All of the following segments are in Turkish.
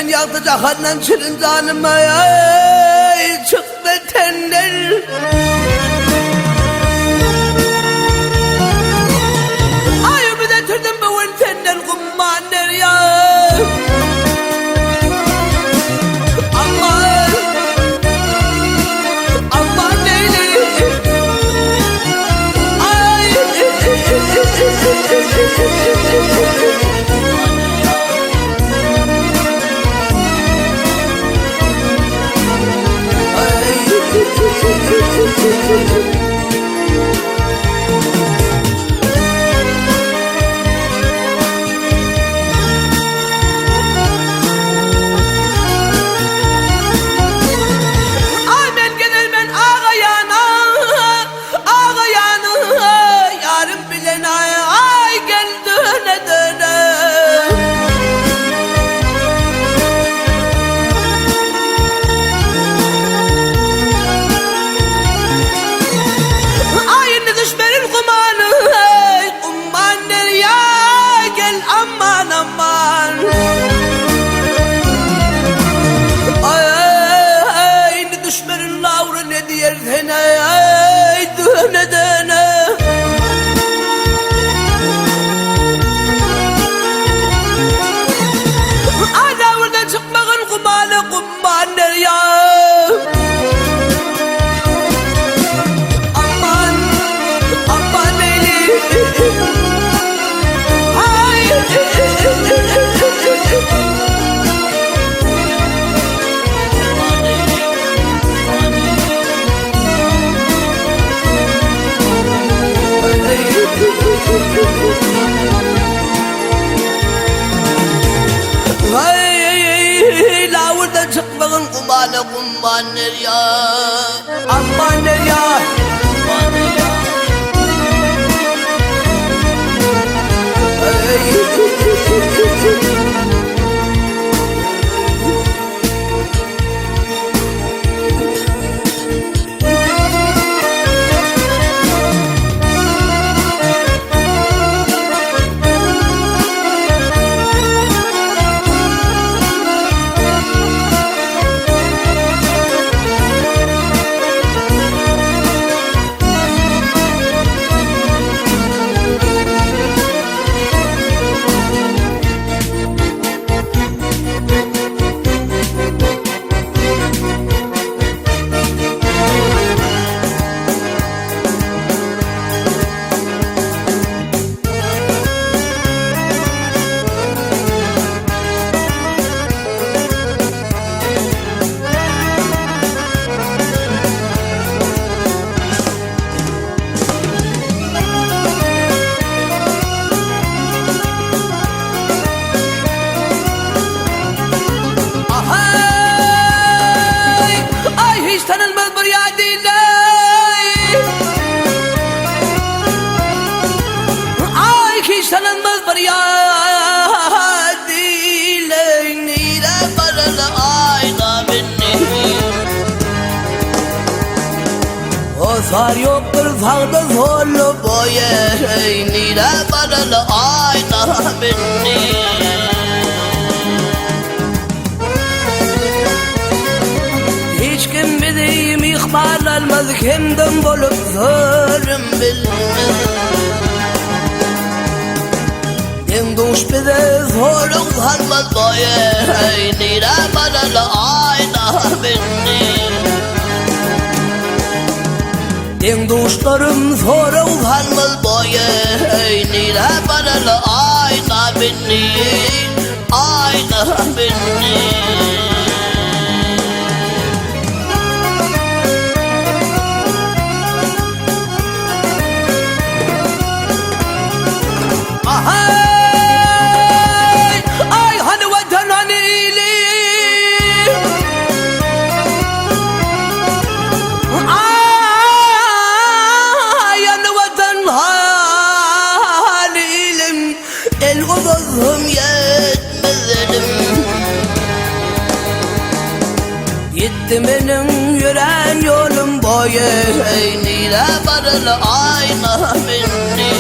men yaktı cahannem çirin canıma ya. Çık be tender. Ayımı getirdim bu tender kummander ya. Kummaner ya, ammaner ya, kummaner ya. Sar yoktur sağda zorlu boye nire baralı ayna beni. Hiç kim bileyim ihmal almaz kimden bulup zulüm bilmez. Den duş bize zorluk sarmaz boye nire baralı ayna beni. Den duşlarım sonra utanmaz boye nire baralı ayna beni, ayna beni. Uzun yetmedim. Gitti benim yüren yolum boyu nire baralı ayna beni.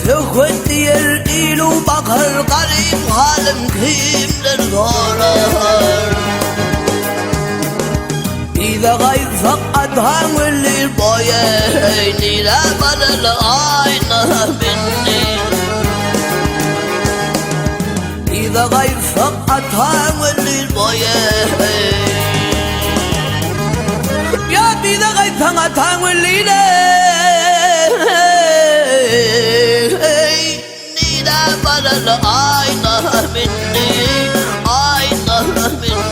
Söküt diyer ilu bakar garip halim kimler sorar. İde kaysak atan ölür boye, nire varılı ayna binni. İde kaysak atan ölür boye, ya bir de kaysan atan ölür nire varılı ayna binni, ayna binni.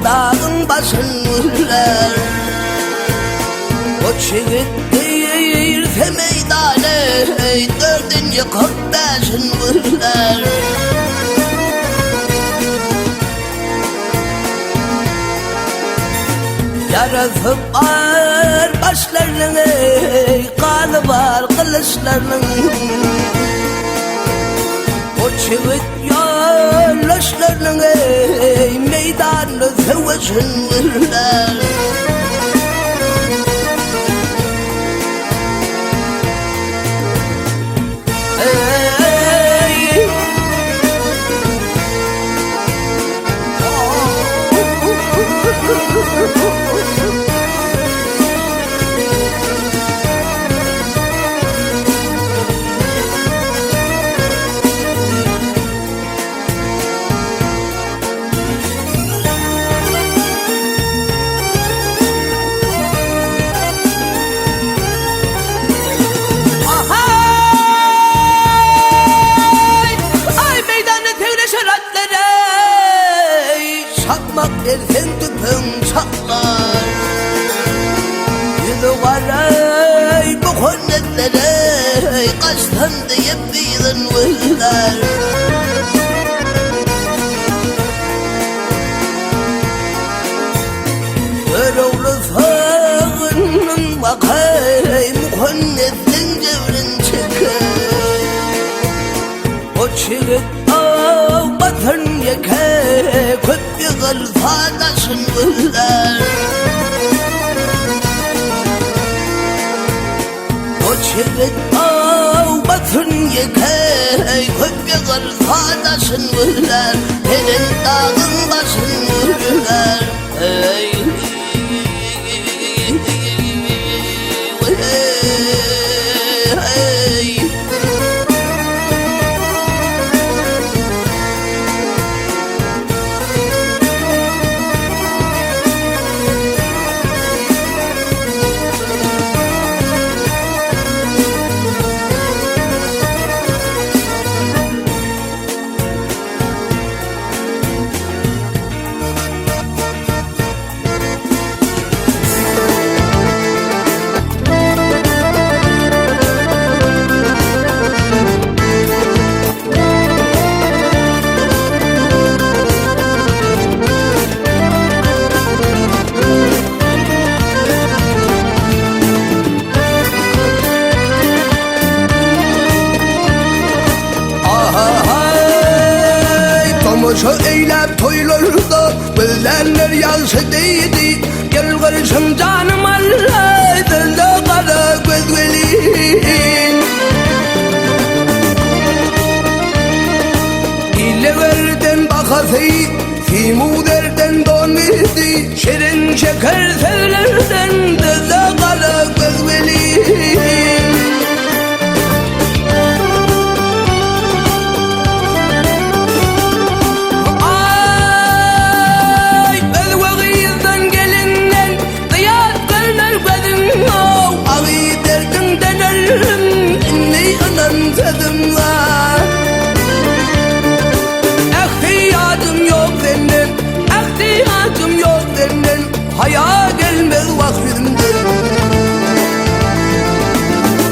dağın başındalar. O çivit değirse meydane, dördüncü 45'in vurlar. Yarası var başlarının, kanı var kılıçlarının. O çivit yollaşlarının, meydanlı savaşın vurlar. Çakmak dersen tüpün çaklar. Yüzü var bu konnetlere, kaçtan diye bilin vırlar. Öroğlu sağının bakayım, konnetin cevrin çıkar. O çivit batın yeke, köp yığıl fadaşın vırlar. O çivit batın yeke, köp yığıl fadaşın vırlar. Elin dağın başın vırlar. Şu eylem toylarda bilenler yansı değdi. Gel karışım canım Allah, dönde kara gözvelin. İleverden bakası, simuderden donidi. Şirin şeker sevlerden dönde kara gözvelin. Tadım var. İhtiyacım yok senden, ihtiyacım yok senden. Haya gelmez vaktimden.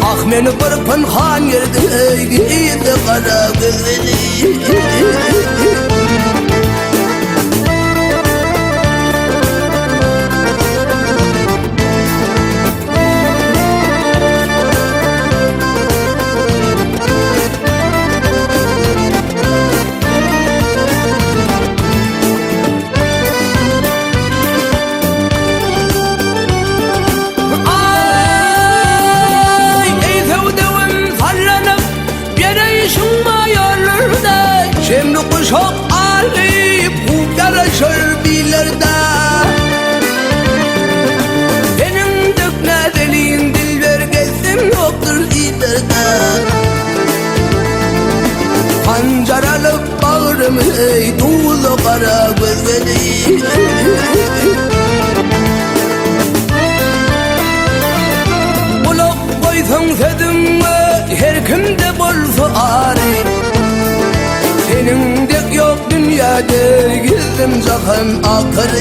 Ah meni bir pınhan yerde, giydi kara gözleri. Şimdi Sevdim zaten akırı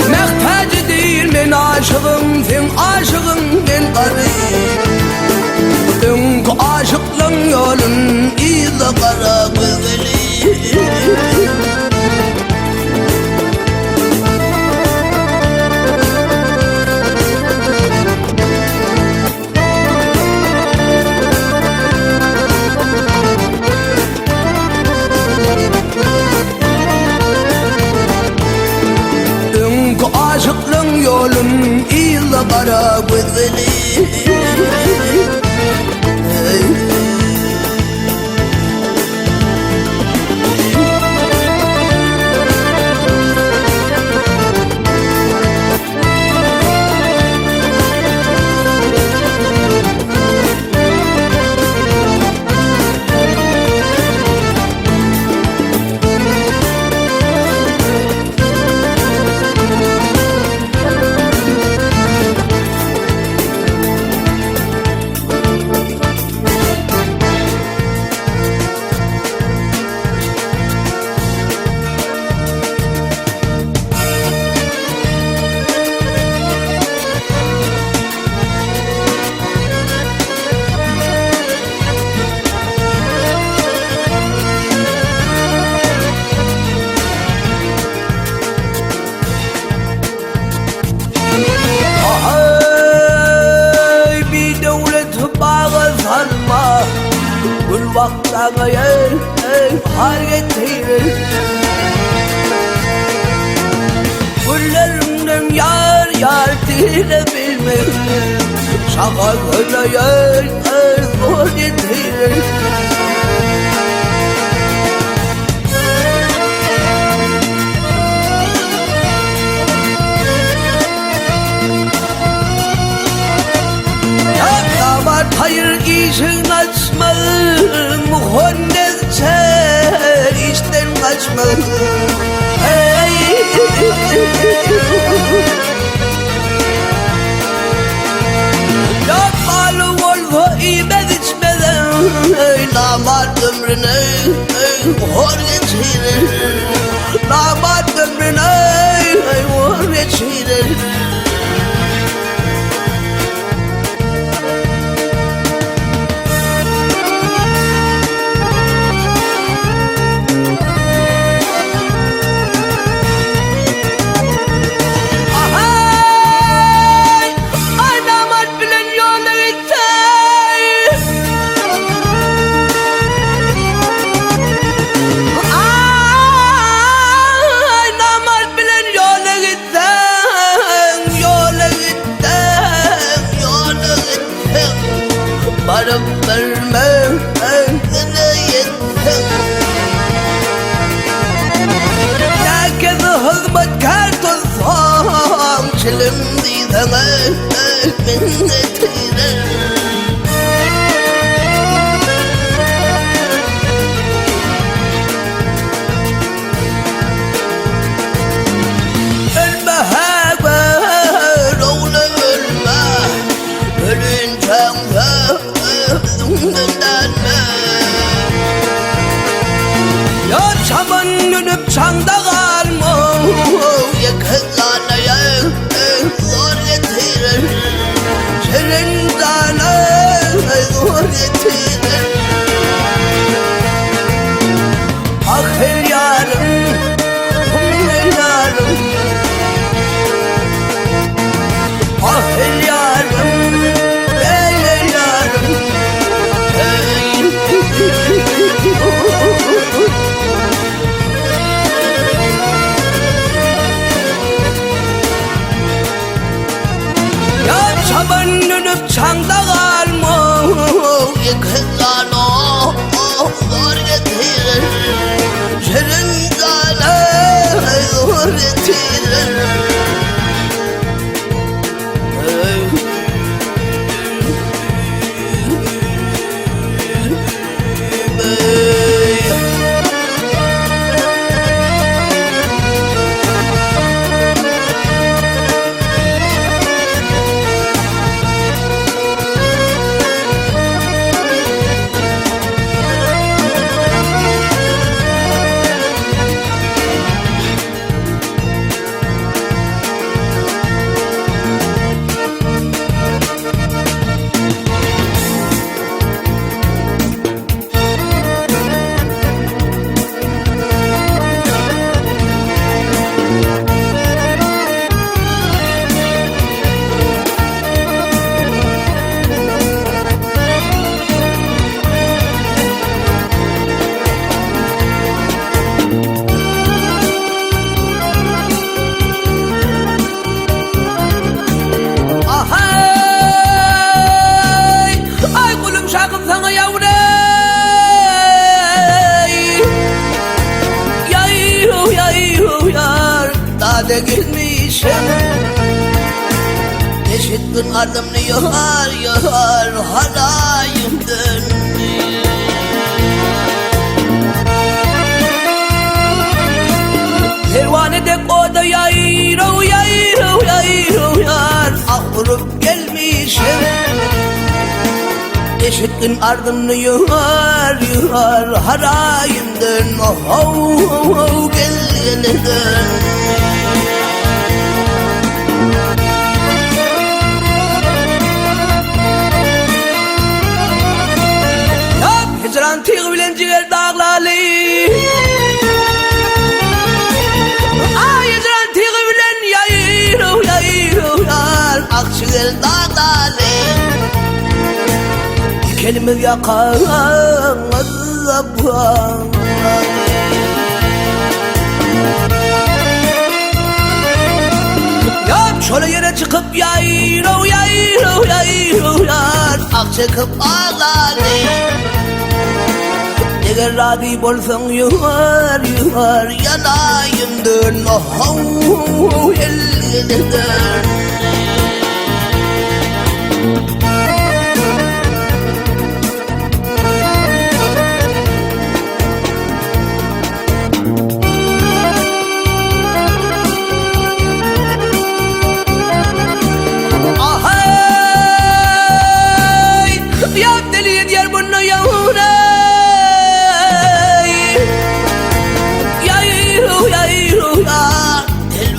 Mehtacı değil men aşığım sen aşığım ben arı Dünkü aşıklığın yolun izle kara gözeli Dünkü aşıklığın yolun izle kara gözeli Gül vaktana yer har getirir Güllerimden yar yar dile bilmez Şaka böyle yer zor getirir Hayır işin açma Muhannet sen işten kaçma Hey Yapmalı olsa imen içmeden Damat ömrüne hor geçirir Damat ömrüne hor geçirir Varıp vermem ne yettim Herkese hizmet kartolsam Çilim dizene minnetidir Ölme haber oğlu ölme Ölünce Ya çaman dönüp çanda kalma Yakınlarına zor getirir Şerinden zor getirir Ah el yarım, el yarım Ah el yarım, el yarım Sade gelmişim Eşittin ardımını yar yar harayımdın Pervanede koda yayro yayro yayro yar Ah vurup gelmişim Eşittin ardımını yar yar harayımdın Oh oh oh gel yeniden Hicran tığ bilen ciğer dağlalı Hicran tığ bilen yayro yayro yar Akşıgel dağlalı Kelime yakan azabım Yap şöyle yere çıkıp yayro yayro yayro yar Ak çıkıp ağlalı Eğer radip olsan yuvar yuvar yanayımdın Oh ellinden Ahay Yap deli diğer bunu yavrum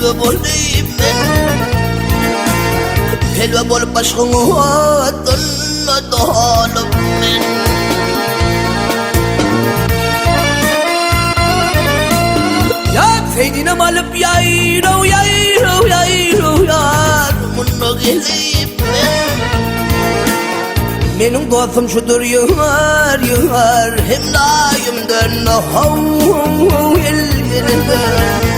Helva bolayım ben Helva bol başkını adınla dağılım ben Ya feydine malıp yayro yayro yayro yar Bunu geleyim ben Benim dostum şudur yığar yığar Hem layımdan oh elgerinden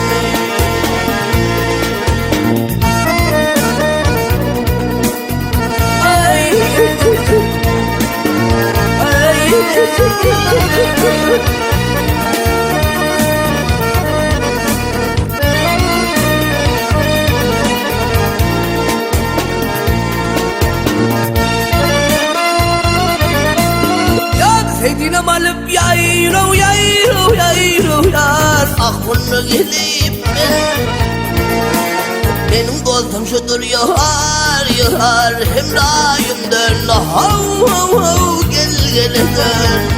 Seydine malıp yayro yayro yayro yar Ah bunu geleyim ben Benim dostum şudur yar yar Hem layımdan oh gel geleden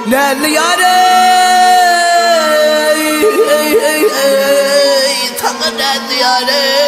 Nelli yare Tanrı nelli yare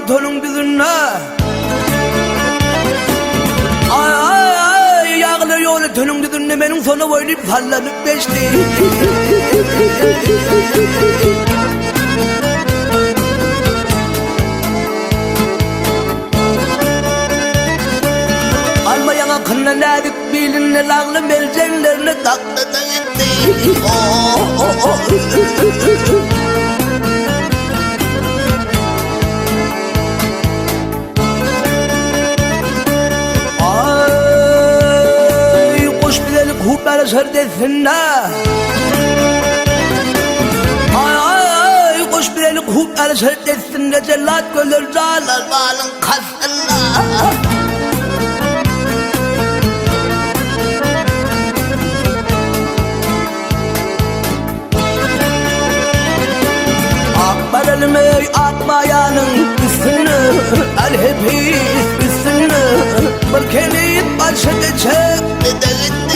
Tolun bizimle ay yağlı yolu tolun bizimle benim sonu oynayıp sallanıp geçti. Almayana kınla nadik bilinle lağlı mercenlerine taktı da gitti. Hupları sırdesinle ay kuş birelik hupları sırdesinle cellat gölür dağlar bağlın kasınla Akbaralım ey akmayanın üstünü Alhepis üstünü Bir kelit başıdı çekti de gitti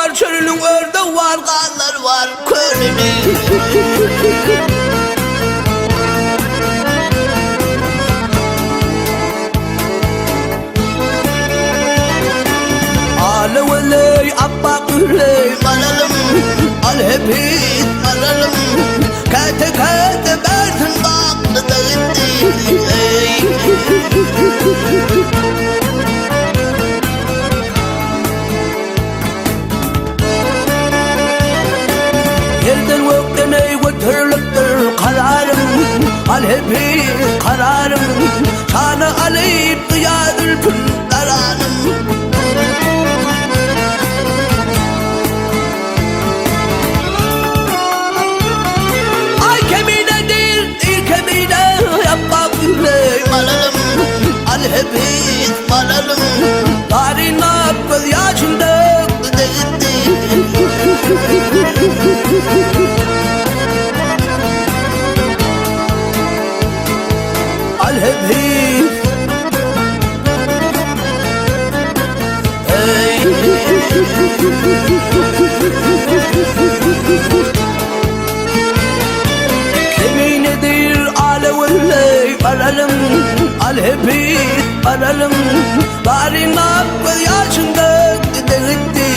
var, çölünün örde var, kanlar var, körünün. Alevley, abbaqley, malalım, alhepit, malalım. Kate kate bertin baktı da gitti. Yerden vökten ey götürülüktür kararım Alhepi kararım Sana aleyip ya ülkün daranım Ay kemine değil kemine yapmak bile malalım Alhepi malalım Tarinat göz yaşında gitti Alhepis Keminedir alevley alalım Alhepis alalım Barina göz yaşında gitti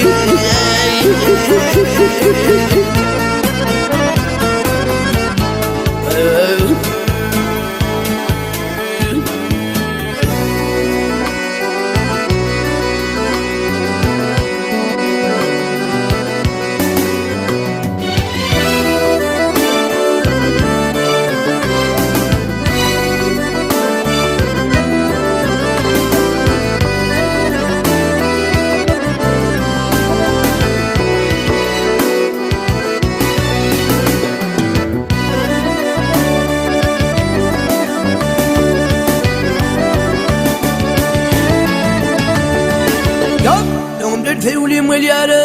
Tevlim el yare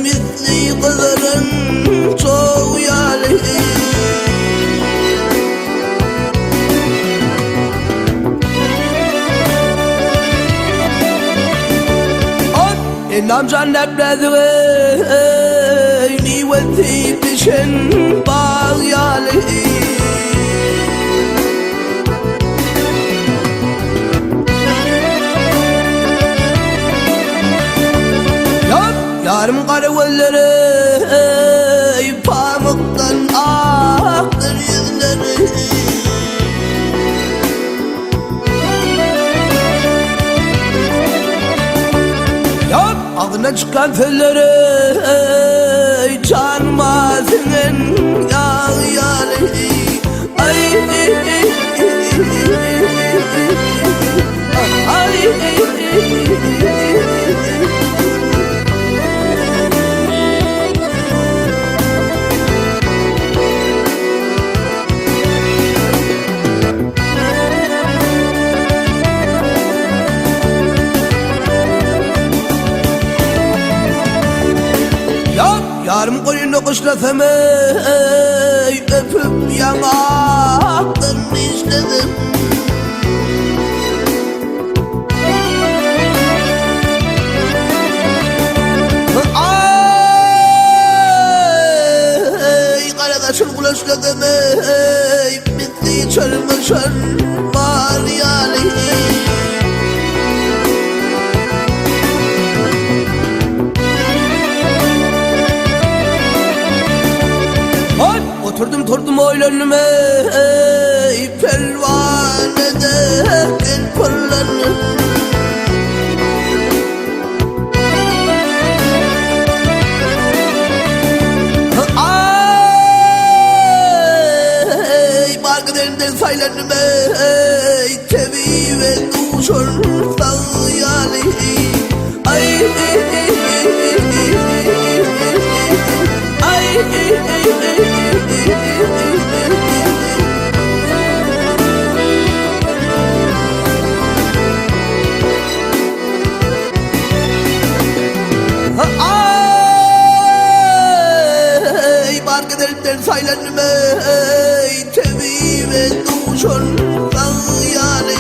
misli kızların çoğu yale Damcan depredi ni wethi bishen bağyali Yarım karavelleri pamuktan aktır yüzleri Ağına çıkan felleri çarmazının yağyalı Ay Yarım koyunu kuşlasam öpüp yanaklarını istedim Ay karadaşım kulasladım bitti çarmışan var yani Oturdum turdum öyle önüme pervanede gel pırlanım Ay bargıderinden saylanım tevi ve duşun sağyali Ay Barkederden saylanım tevi ve duşun sağyali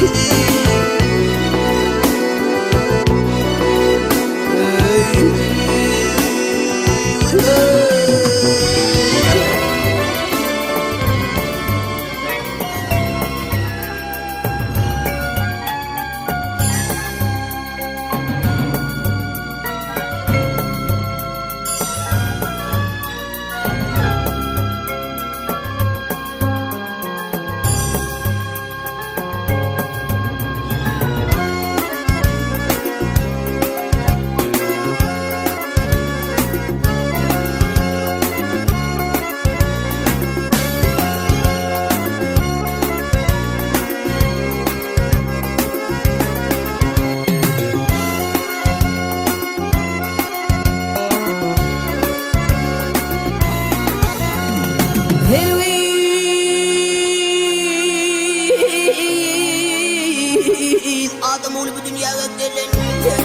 Adam olup bu dünyaya gelince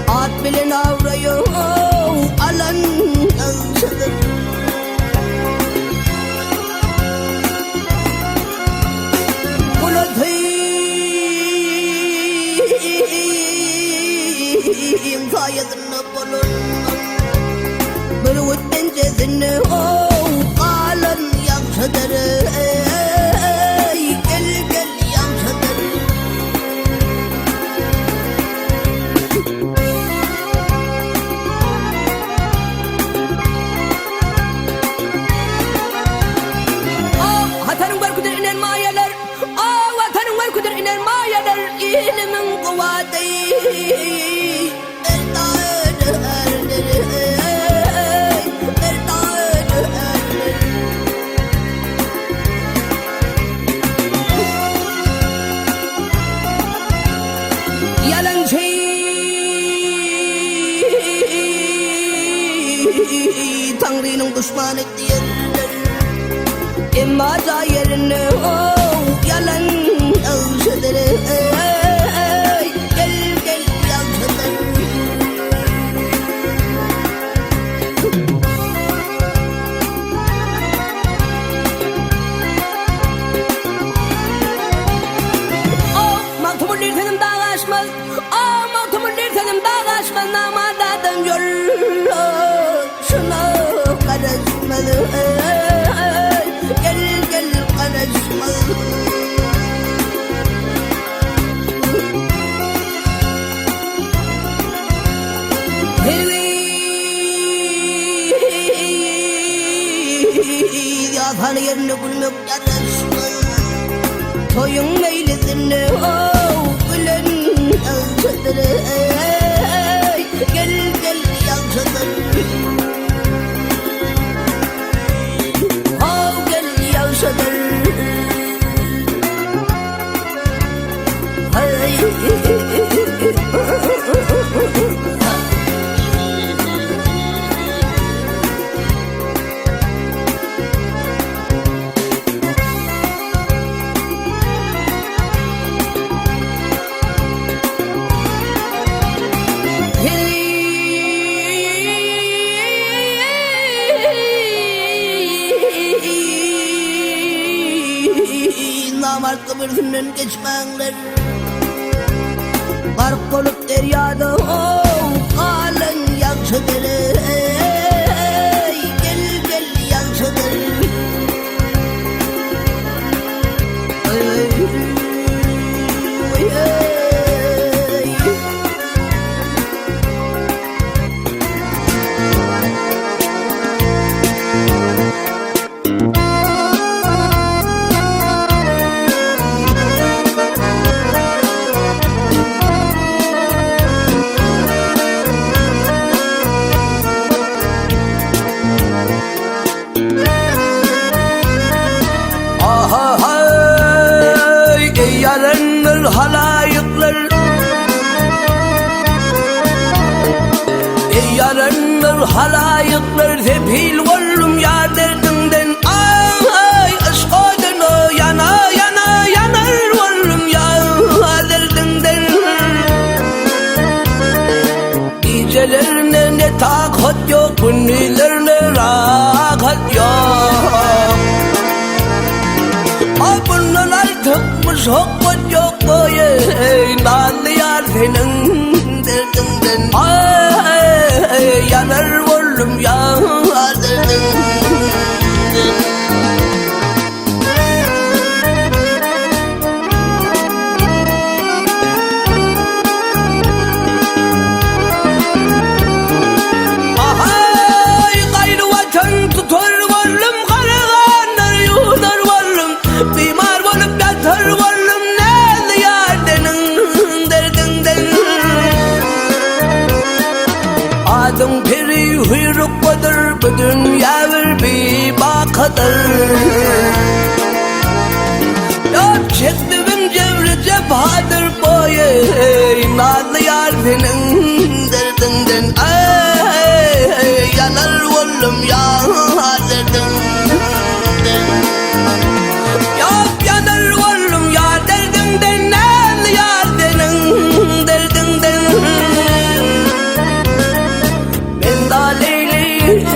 At bilen avrayı alan yaşadır Kulatayım sayesinde bulun Bir vüttencesini alan yaşadır Gel gel yaşadır Vatanın var kudur inen mayalar Vatanın var kudur inen mayalar İlimin kuvveti Yalancı Tanrı'nın düşmanı diyorlar İmmaca yerine yalan ağzıdır Gel gel yansıdır Mağtumun dirtenim dağ aşmaz Mağtumun dirtenim dağ aşmaz başına karışmalı. Gel gel karışmalı. Yapan yerine gülmek yarışmalı. Toyun meylisinde gülen yansıdır. Gel gel yansıdır. Gel yansıdır. Namart kıvırsından geçmenler. Garp olup deryada kalın yansıdır. Gel gel yansıdır. Yarınlar halayıklar, yarınlar halayıklar tepil varım ya derdinden. Ay aşk odunu yana yana yanar varım ya derdinden. Gecelerine ne takat yok, günlerine rahat yok. Bunun artık sokut yok boyu. Nazlı yar senin derdinden. Ay yanar oğlum ya derdinden. Ay gayrı vatan tutar oğlum, karaganlar yutar oğlum. Bimar olup yatar oğlum, ne yardenin derdinden. Adım peri huyruk budur, bu dünya bir bakadır. Yok çektiğim cevri cephadır boyu. Nazlı yar senin derdinden. Ay yanar oğlum ya derdinden. Yok yanar oğlum ya derdinden. Nazlı yar senin derdinden. Ben da Leyli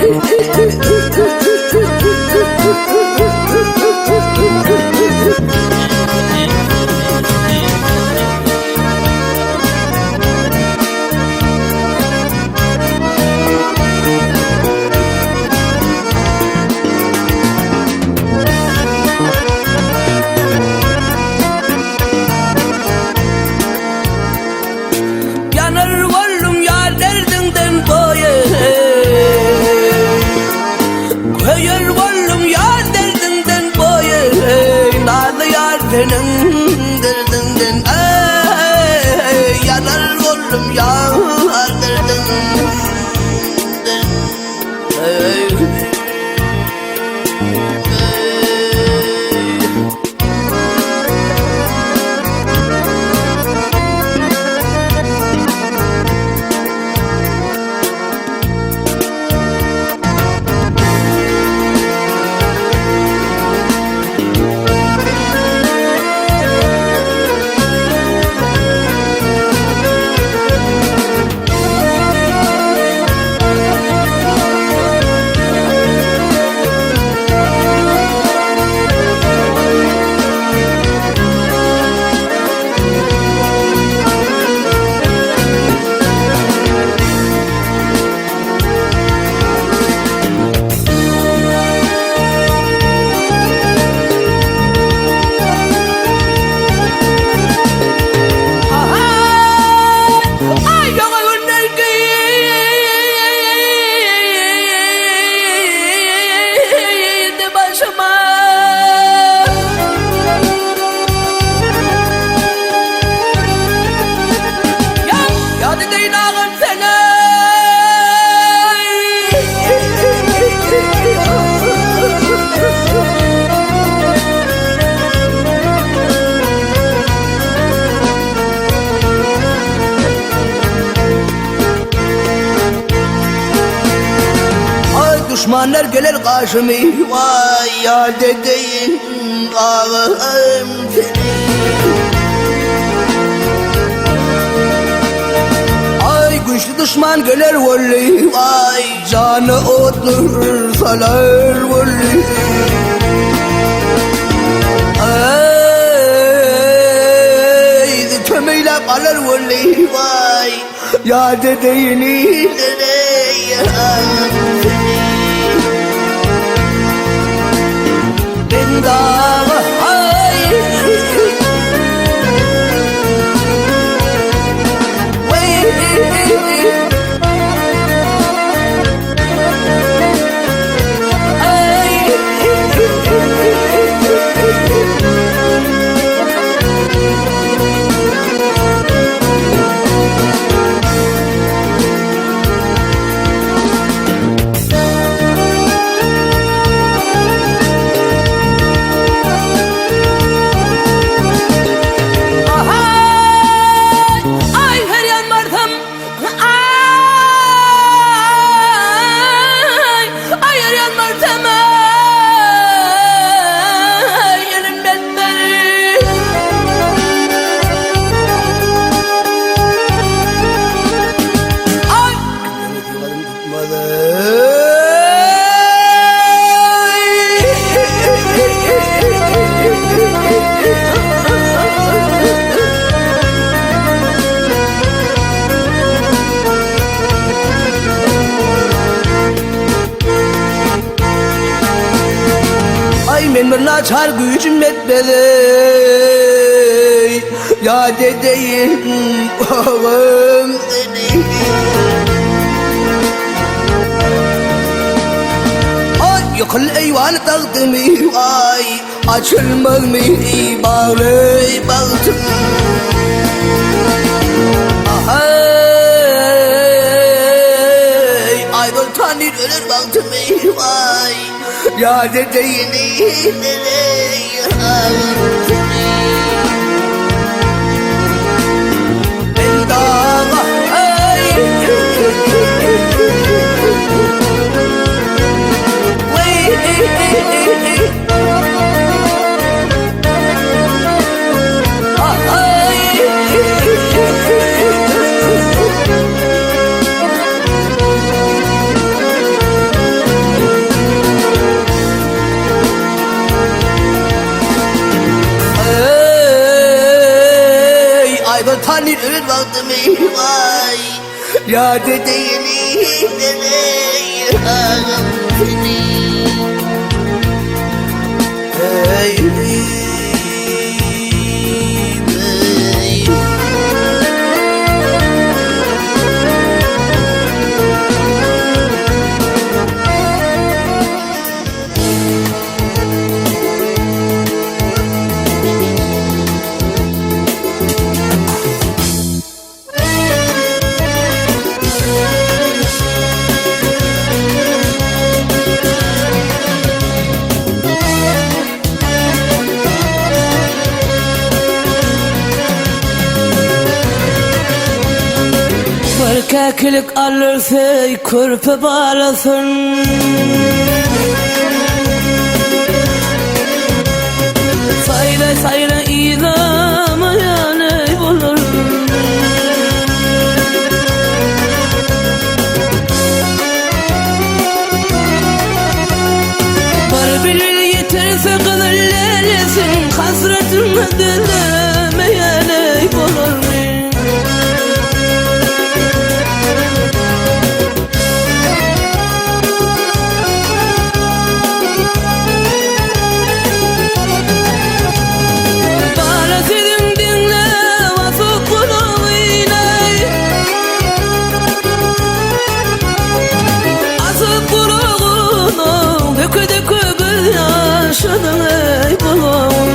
düşmanlar gelir karşıma. Vay ya dedeyim ağam seni. Ay güçlü düşman gelir vallahi. Vay canı otur salar vallahi. Ay tömeyle kalır vallahi. Vay ya dedeyini dedeyim seni. Ben dağı ay ben bir naçar gücüm etmedi. Ya dedeyim oğlum seni. Ay yıkıl eyvanı takdimi. Ay açılmaz mı bağlı baktım. Ay bir tanrı ölür baktım. Ay ya dedeyini dedeyim seni. Ben dağa ay Tanrı ölür baktım vay ya dedeyini dedeyim seni. Hey, hey. Kekilik alırsa körpe bağlasın. Sayla sayla idamı yani bulur. Var bilir yeterse kıdırleresin. Hasretime dileme yani bulur. Yaşadın ey kulağım.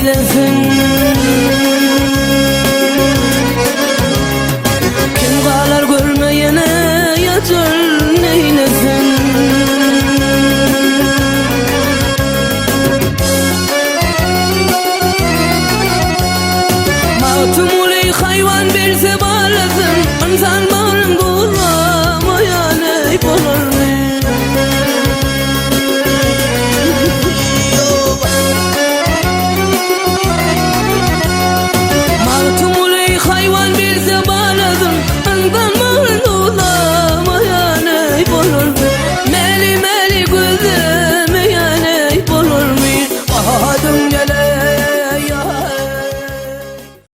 eylesin. Kim kalar görmeyene yatır neylesin. Matım uley hayvan berse bağlasın, insan